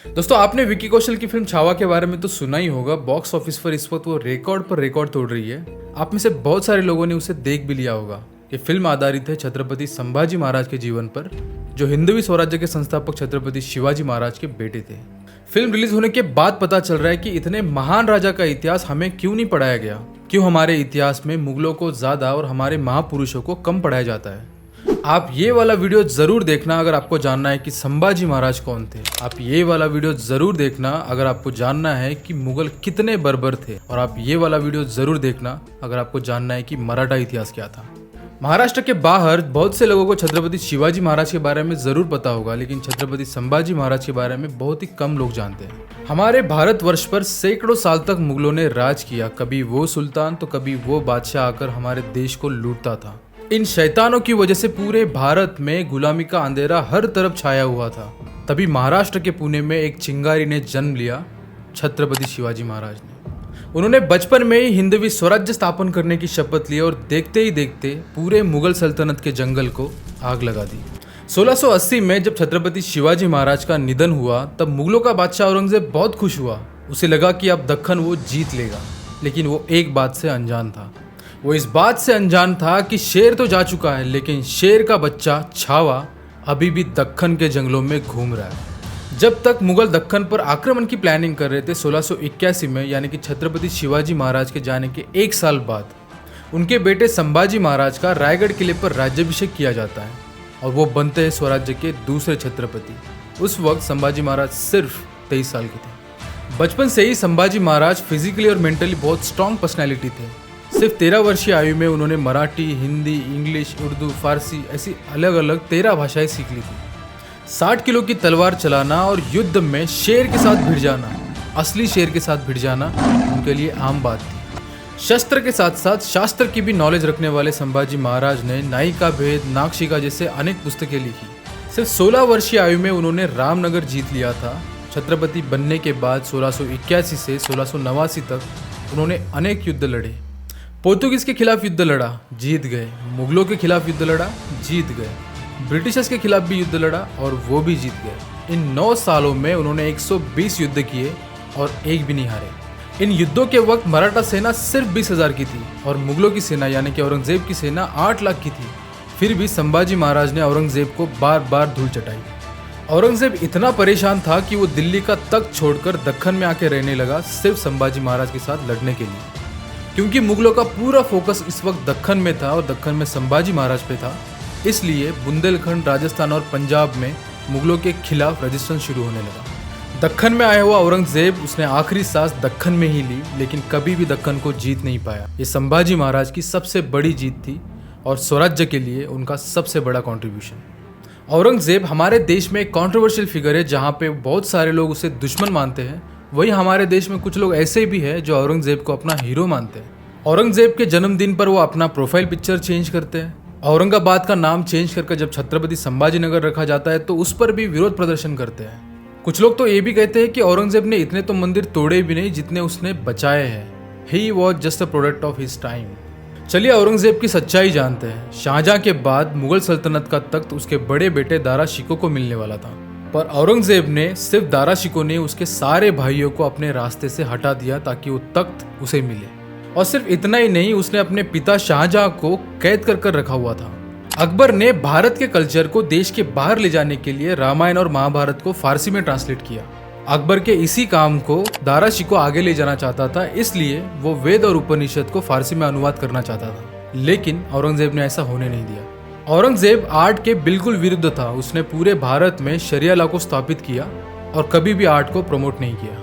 दोस्तों, आपने विकी कौशल की फिल्म छावा के बारे में तो सुना ही होगा। बॉक्स ऑफिस पर इस वक्त वो रिकॉर्ड पर रिकॉर्ड तोड़ रही है। आप में से बहुत सारे लोगों ने उसे देख भी लिया होगा। ये फिल्म आधारित है छत्रपति संभाजी महाराज के जीवन पर, जो हिंदवी स्वराज्य के संस्थापक छत्रपति शिवाजी महाराज के बेटे थे। फिल्म रिलीज होने के बाद पता चल रहा है कि इतने महान राजा का इतिहास हमें क्यों नहीं पढ़ाया गया, क्यों हमारे इतिहास में मुगलों को ज्यादा और हमारे महापुरुषों को कम पढ़ाया जाता है। आप ये वाला वीडियो जरूर देखना अगर आपको जानना है कि संभाजी महाराज कौन थे। आप ये वाला वीडियो जरूर देखना अगर आपको जानना है कि मुगल कितने बर्बर थे। और आप ये वाला वीडियो जरूर देखना अगर आपको जानना है कि मराठा इतिहास क्या था। महाराष्ट्र के बाहर बहुत से लोगों को छत्रपति शिवाजी महाराज के बारे में जरूर पता होगा, लेकिन छत्रपति संभाजी महाराज के बारे में बहुत ही कम लोग जानते हैं। हमारे भारतवर्ष पर सैकड़ों साल तक मुगलों ने राज किया। कभी वो सुल्तान तो कभी वो बादशाह आकर हमारे देश को लूटता था। इन शैतानों की वजह से पूरे भारत में गुलामी का अंधेरा हर तरफ छाया हुआ था। तभी महाराष्ट्र के पुणे में एक चिंगारी ने जन्म लिया, छत्रपति शिवाजी महाराज ने। उन्होंने बचपन में ही हिंदवी स्वराज्य स्थापन करने की शपथ ली और देखते ही देखते पूरे मुगल सल्तनत के जंगल को आग लगा दी। 1680 में जब छत्रपति शिवाजी महाराज का निधन हुआ, तब मुगलों का बादशाह औरंगजेब बहुत खुश हुआ। उसे लगा कि अब दक्कन वो जीत लेगा, लेकिन वो एक बात से अनजान था। वो इस बात से अनजान था कि शेर तो जा चुका है, लेकिन शेर का बच्चा छावा अभी भी दक्कन के जंगलों में घूम रहा है। जब तक मुगल दक्कन पर आक्रमण की प्लानिंग कर रहे थे, 1681 में यानी कि छत्रपति शिवाजी महाराज के जाने के एक साल बाद उनके बेटे संभाजी महाराज का रायगढ़ किले पर राज्याभिषेक किया जाता है और वो बनते हैं स्वराज्य के दूसरे छत्रपति। उस वक्त संभाजी महाराज सिर्फ 23 साल के थे। बचपन से ही संभाजी महाराज फिजिकली और मेंटली बहुत स्ट्रांग पर्सनैलिटी थे। सिर्फ 13 वर्षीय आयु में उन्होंने मराठी, हिंदी, इंग्लिश, उर्दू, फारसी ऐसी अलग अलग 13 भाषाएं सीख ली थी। 60 किलो की तलवार चलाना और युद्ध में शेर के साथ भिड़ जाना, असली शेर के साथ भिड़ जाना उनके लिए आम बात थी। शस्त्र के साथ साथ शास्त्र की भी नॉलेज रखने वाले संभाजी महाराज ने नायिका भेद, नागशिका जैसे अनेक पुस्तकें लिखी। सिर्फ 16 वर्षीय आयु में उन्होंने रामनगर जीत लिया था। छत्रपति बनने के बाद 1681 से 1689 तक उन्होंने अनेक युद्ध लड़े। पोर्तुगीज के खिलाफ युद्ध लड़ा, जीत गए। मुगलों के खिलाफ युद्ध लड़ा, जीत गए। ब्रिटिशर्स के खिलाफ भी युद्ध लड़ा और वो भी जीत गए। इन 9 सालों में उन्होंने 120 युद्ध किए और एक भी नहीं हारे। इन युद्धों के वक्त मराठा सेना सिर्फ 20,000 की थी और मुगलों की सेना यानी कि औरंगजेब की सेना 8 लाख की थी। फिर भी संभाजी महाराज ने औरंगजेब को बार बार धूल चटाई। औरंगजेब इतना परेशान था कि वो दिल्ली का तख्त छोड़कर दक्कन में आके रहने लगा, सिर्फ संभाजी महाराज के साथ लड़ने के लिए। क्योंकि मुगलों का पूरा फोकस इस वक्त दक्कन में था और दक्कन में संभाजी महाराज पे था, इसलिए बुंदेलखंड, राजस्थान और पंजाब में मुगलों के खिलाफ रेजिस्टेंस शुरू होने लगा। दक्कन में आया हुआ औरंगजेब, उसने आखिरी सांस दक्कन में ही ली, लेकिन कभी भी दक्कन को जीत नहीं पाया। ये संभाजी महाराज की सबसे बड़ी जीत थी और स्वराज्य के लिए उनका सबसे बड़ा कॉन्ट्रीब्यूशन। औरंगजेब हमारे देश में एक कॉन्ट्रोवर्शियल फिगर है, जहाँ पे बहुत सारे लोग उसे दुश्मन मानते हैं। वही हमारे देश में कुछ लोग ऐसे भी हैं जो औरंगजेब को अपना हीरो मानते हैं। औरंगजेब के जन्मदिन पर वो अपना प्रोफाइल पिक्चर चेंज करते हैं। औरंगाबाद का नाम चेंज करके जब छत्रपति संभाजी नगर रखा जाता है तो उस पर भी विरोध प्रदर्शन करते हैं। कुछ लोग तो ये भी कहते हैं कि औरंगजेब ने इतने तो मंदिर तोड़े भी नहीं जितने उसने बचाए हैं। He was just a product of his time. चलिए औरंगजेब की सच्चाई जानते हैं। शाहजहां के बाद मुगल सल्तनत का तख्त उसके बड़े बेटे दारा शिकोह को मिलने वाला था, पर औरंगजेब ने सिर्फ दारा शिकोह ने उसके सारे भाइयों को अपने रास्ते से हटा दिया ताकि वो तख्त उसे मिले। और सिर्फ इतना ही नहीं, उसने अपने पिता शाहजहां को कैद कर रखा हुआ था। अकबर ने भारत के कल्चर को देश के बाहर ले जाने के लिए रामायण और महाभारत को फारसी में ट्रांसलेट किया। अकबर के इसी काम को दारा शिकोह आगे ले जाना चाहता था, इसलिए वो वेद और उपनिषद को फारसी में अनुवाद करना चाहता था, लेकिन औरंगजेब ने ऐसा होने नहीं दिया। औरंगजेब आर्ट के बिल्कुल विरुद्ध था। उसने पूरे भारत में शरिया लॉ को स्थापित किया और कभी भी आर्ट को प्रमोट नहीं किया।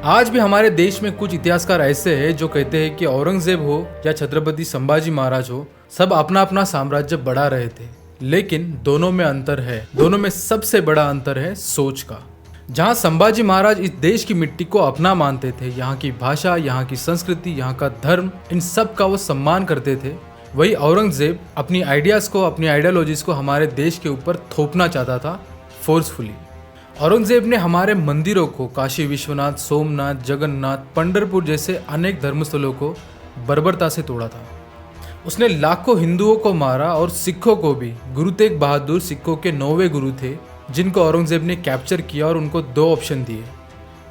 आज भी हमारे देश में कुछ इतिहासकार ऐसे हैं जो कहते हैं कि औरंगजेब हो या छत्रपति संभाजी महाराज हो, सब अपना अपना साम्राज्य बढ़ा रहे थे, लेकिन दोनों में अंतर है। दोनों में सबसे बड़ा अंतर है सोच का। जहाँ संभाजी महाराज इस देश की मिट्टी को अपना मानते थे, यहाँ की भाषा, यहाँ की संस्कृति, यहाँ का धर्म, इन सब का वो सम्मान करते थे, वही औरंगजेब अपनी आइडियाज को, अपनी आइडियोलॉजीज को हमारे देश के ऊपर थोपना चाहता था फोर्सफुली। औरंगजेब ने हमारे मंदिरों को, काशी विश्वनाथ, सोमनाथ, जगन्नाथ, पंढरपुर जैसे अनेक धर्मस्थलों को बर्बरता से तोड़ा था। उसने लाखों हिंदुओं को मारा और सिखों को भी। गुरु तेग बहादुर सिखों के 9वें गुरु थे। जिनको औरंगजेब ने कैप्चर किया और उनको 2 ऑप्शन दिए।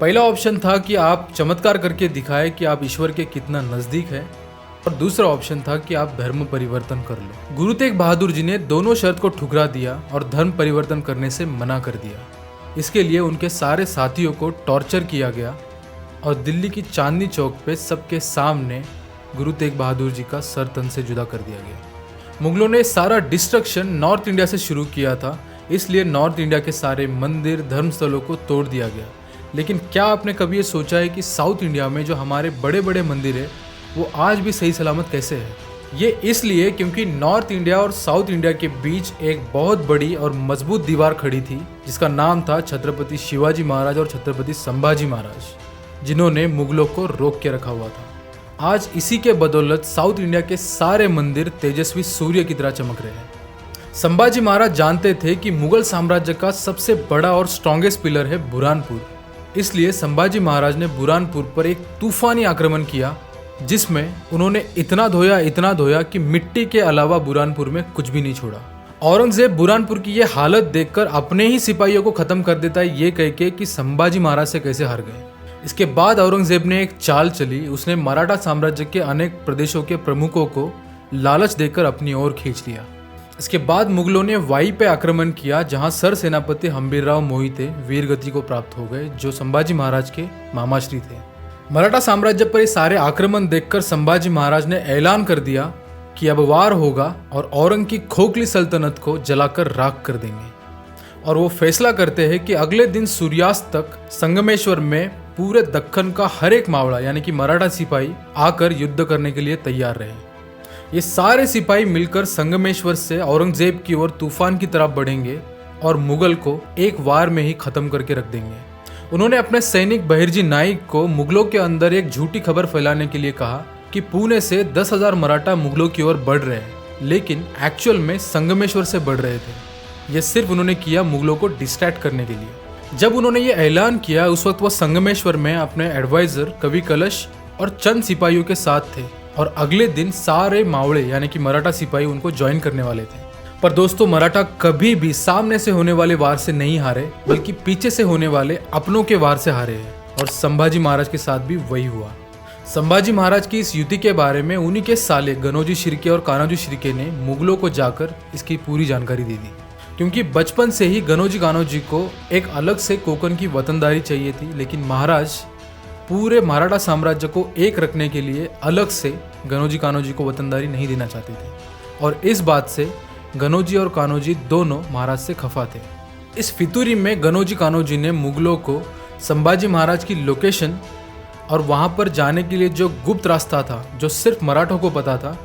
पहला ऑप्शन था कि आप चमत्कार करके दिखाएं कि आप ईश्वर के कितना नज़दीक है, और दूसरा ऑप्शन था कि आप धर्म परिवर्तन कर लो। गुरु तेग बहादुर जी ने दोनों शर्त को ठुकरा दिया और धर्म परिवर्तन करने से मना कर दिया। इसके लिए उनके सारे साथियों को टॉर्चर किया गया और दिल्ली की चांदनी चौक पे सबके सामने गुरु तेग बहादुर जी का सर तन से जुदा कर दिया गया। मुगलों ने सारा डिस्ट्रक्शन नॉर्थ इंडिया से शुरू किया था, इसलिए नॉर्थ इंडिया के सारे मंदिर धर्मस्थलों को तोड़ दिया गया। लेकिन क्या आपने कभी ये सोचा है कि साउथ इंडिया में जो हमारे बड़े बड़े मंदिर है वो आज भी सही सलामत कैसे है? ये इसलिए क्योंकि नॉर्थ इंडिया और साउथ इंडिया के बीच एक बहुत बड़ी और मजबूत दीवार खड़ी थी, जिसका नाम था छत्रपति शिवाजी महाराज और छत्रपति संभाजी महाराज, जिन्होंने मुगलों को रोक के रखा हुआ था। आज इसी के बदौलत साउथ इंडिया के सारे मंदिर तेजस्वी सूर्य की तरह चमक रहे हैं। संभाजी महाराज जानते थे कि मुगल साम्राज्य का सबसे बड़ा और स्ट्रॉन्गेस्ट पिलर है बुरहानपुर, इसलिए संभाजी महाराज ने बुरहानपुर पर एक तूफानी आक्रमण किया, जिसमें उन्होंने इतना धोया कि मिट्टी के अलावा बुरहानपुर में कुछ भी नहीं छोड़ा। औरंगजेब बुरहानपुर की ये हालत देखकर अपने ही सिपाहियों को खत्म कर देता है, ये कह के कि संभाजी महाराज से कैसे हार गए। इसके बाद औरंगजेब ने एक चाल चली, उसने मराठा साम्राज्य के अनेक प्रदेशों के प्रमुखों को लालच देकर अपनी ओर खींच लिया। इसके बाद मुगलों ने वाई पे आक्रमण किया, जहां सर सेनापति हम्बीरराव मोहिते वीरगति को प्राप्त हो गए, जो संभाजी महाराज के मामाश्री थे। मराठा साम्राज्य पर ये सारे आक्रमण देखकर संभाजी महाराज ने ऐलान कर दिया कि अब वार होगा और औरंग की खोखली सल्तनत को जलाकर राख कर देंगे। और वो फैसला करते हैं कि अगले दिन सूर्यास्त तक संगमेश्वर में पूरे दक्कन का हर एक मावड़ा यानी कि मराठा सिपाही आकर युद्ध करने के लिए तैयार रहे। ये सारे सिपाही मिलकर संगमेश्वर से औरंगजेब की ओर तूफान की तरफ बढ़ेंगे और मुगल को एक वार में ही खत्म करके रख देंगे। उन्होंने अपने सैनिक बहिर्जी नाइक को मुगलों के अंदर एक झूठी खबर फैलाने के लिए कहा कि पुणे से 10,000 मराठा मुगलों की ओर बढ़ रहे हैं, लेकिन एक्चुअल में संगमेश्वर से बढ़ रहे थे। यह सिर्फ उन्होंने किया मुगलों को डिस्ट्रैक्ट करने के लिए। जब उन्होंने ये ऐलान किया, उस वक्त वह संगमेश्वर में अपने एडवाइजर कवि कलश और चंद सिपाहियों के साथ थे, और अगले दिन सारे मावड़े यानी कि मराठा सिपाही उनको ज्वाइन करने वाले थे। पर दोस्तों, मराठा कभी भी सामने से होने वाले वार से नहीं हारे, बल्कि पीछे से होने वाले अपनों के वार से हारे हैं, और संभाजी महाराज के साथ भी वही हुआ। संभाजी महाराज की इस युद्धि के बारे में उन्हीं के साले गनोजी शिर्के और कान्होजी शिर्के ने मुगलों को जाकर इसकी पूरी जानकारी दे दी, क्योंकि बचपन से ही गनोजी कान्होजी को एक अलग से कोकण की वतनदारी चाहिए थी, लेकिन महाराज पूरे मराठा साम्राज्य को एक रखने के लिए अलग से गनोजी कान्होजी को वतनदारी नहीं देना चाहते थे, और इस बात से गनोजी और कान्होजी दोनों महाराज से खफा थे। इस फितूरी में गनोजी कान्होजी ने मुगलों को संभाजी महाराज की लोकेशन और वहाँ पर जाने के लिए जो गुप्त रास्ता था, जो सिर्फ मराठों को पता था,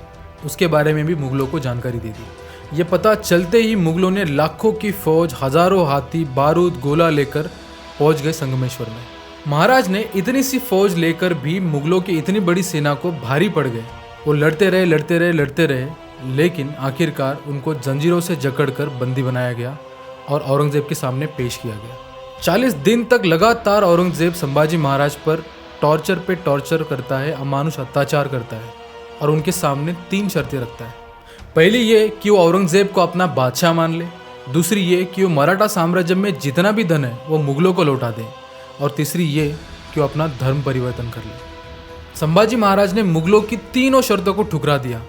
उसके बारे में भी मुगलों को जानकारी दे दी। ये पता चलते ही मुगलों ने लाखों की फौज, हजारों हाथी, बारूद, गोला लेकर पहुँच गए संगमेश्वर में। महाराज ने इतनी सी फौज लेकर भी मुगलों की इतनी बड़ी सेना को भारी पड़ गए। वो लड़ते रहे, लेकिन आखिरकार उनको जंजीरों से जकड़कर बंदी बनाया गया और औरंगजेब के सामने पेश किया गया। 40 दिन तक लगातार औरंगजेब संभाजी महाराज पर टॉर्चर पे टॉर्चर करता है, अमानुष अत्याचार करता है, और उनके सामने 3 शर्तें रखता है। पहली ये कि वो औरंगजेब को अपना बादशाह मान ले, दूसरी ये कि वो मराठा साम्राज्य में जितना भी धन है वो मुगलों को लौटा दे, और तीसरी ये कि वो अपना धर्म परिवर्तन कर ले। संभाजी महाराज ने मुगलों की तीनों शर्तों को ठुकरा दिया,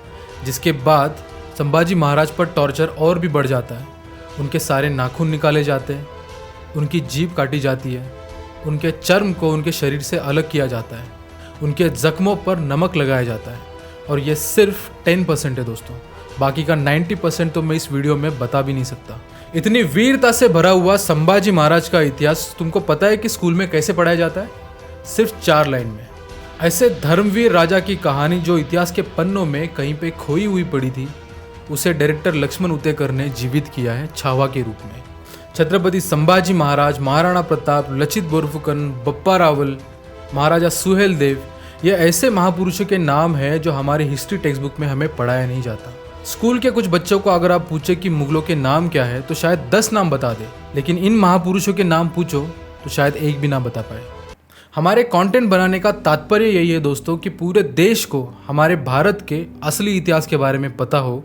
जिसके बाद संभाजी महाराज पर टॉर्चर और भी बढ़ जाता है। उनके सारे नाखून निकाले जाते हैं, उनकी जीभ काटी जाती है, उनके चर्म को उनके शरीर से अलग किया जाता है, उनके जख्मों पर नमक लगाया जाता है, और ये सिर्फ 10% है दोस्तों। बाकी का 90% तो मैं इस वीडियो में बता भी नहीं सकता। इतनी वीरता से भरा हुआ संभाजी महाराज का इतिहास तुमको पता है कि स्कूल में कैसे पढ़ाया जाता है? सिर्फ 4 लाइन में। ऐसे धर्मवीर राजा की कहानी जो इतिहास के पन्नों में कहीं पे खोई हुई पड़ी थी, उसे डायरेक्टर लक्ष्मण उतेकर ने जीवित किया है छावा के रूप में। छत्रपति संभाजी महाराज, महाराणा प्रताप, लचित बोरफुकन, बप्पा रावल, महाराजा सुहेल देव, ये ऐसे महापुरुषों के नाम हैं जो हमारी हिस्ट्री टेक्स्ट बुक में हमें पढ़ाया नहीं जाता। स्कूल के कुछ बच्चों को अगर आप पूछे कि मुगलों के नाम क्या है तो शायद 10 नाम बता दे, लेकिन इन महापुरुषों के नाम पूछो तो शायद एक भी ना बता पाए। हमारे कंटेंट बनाने का तात्पर्य यही है दोस्तों कि पूरे देश को हमारे भारत के असली इतिहास के बारे में पता हो,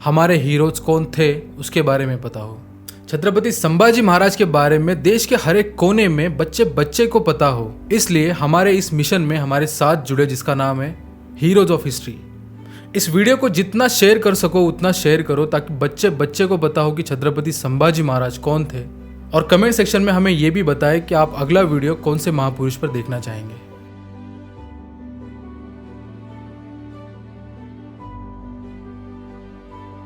हमारे हीरोज कौन थे उसके बारे में पता हो। छत्रपति संभाजी महाराज के बारे में देश के हर एक कोने में बच्चे बच्चे को पता हो, इसलिए हमारे इस मिशन में हमारे साथ जुड़े, जिसका नाम है हीरोज ऑफ हिस्ट्री। इस वीडियो को जितना शेयर कर सको उतना शेयर करो, ताकि बच्चे बच्चे को पता हो कि छत्रपति संभाजी महाराज कौन थे। और कमेंट सेक्शन में हमें यह भी बताएं कि आप अगला वीडियो कौन से महापुरुष पर देखना चाहेंगे।